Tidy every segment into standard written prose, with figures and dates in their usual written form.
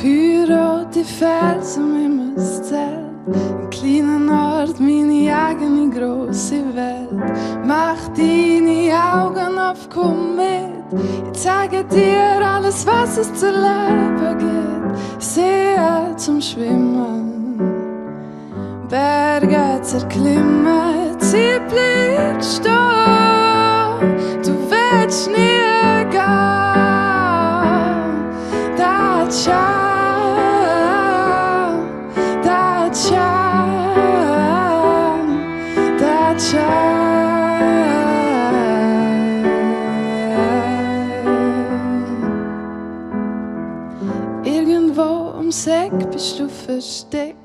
Feuerrote Felsen im Zelt, ein kleiner Ort, meine eigene grosse Welt. Mach deine Augen auf, komm mit, ich zeige dir alles, was es zu leben gibt. See zum Schwimmen, Berge zu erklimmen, Zeit bleibt stehen, du willst nie gehen. Da-tja, da-tja, da-tja. Irgendwo am Seck bist du versteckt,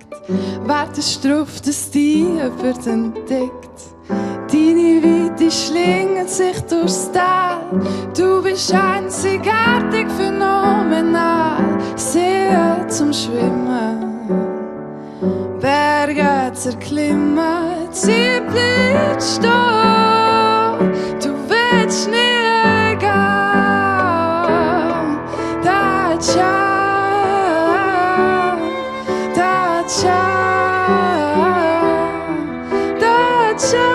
wartest drauf, dass dich jemand entdeckt. Deine Weite schlingert sich durchs Tal, du bist einzigartig, phänomenal. See zum Schwimmen, Berge zu erklimmen, Zeit bleibt stehen, du willst nie gehen. Da-tja, da-tja, da-tja.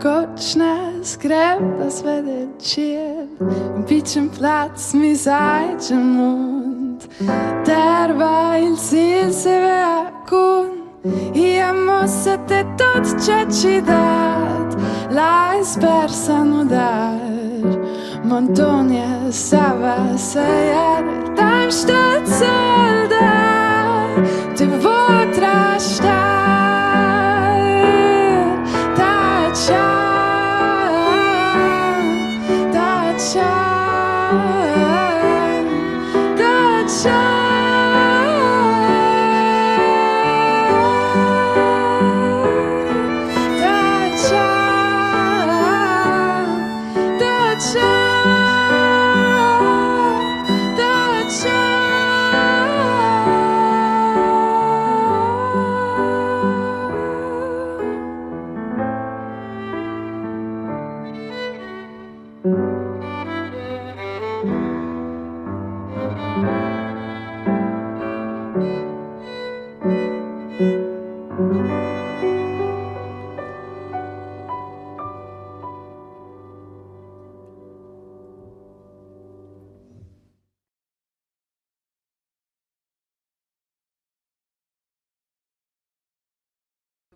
Gott schnell, es gräbt, als wäre der chill. Ein bisschen Platz, mein Seitchen Mund. Derweil sil se ve akun, io mosse te tot c'è cidat. La espersa nudar, Montonia Sava Sayar, tam stat soldar, te votra star.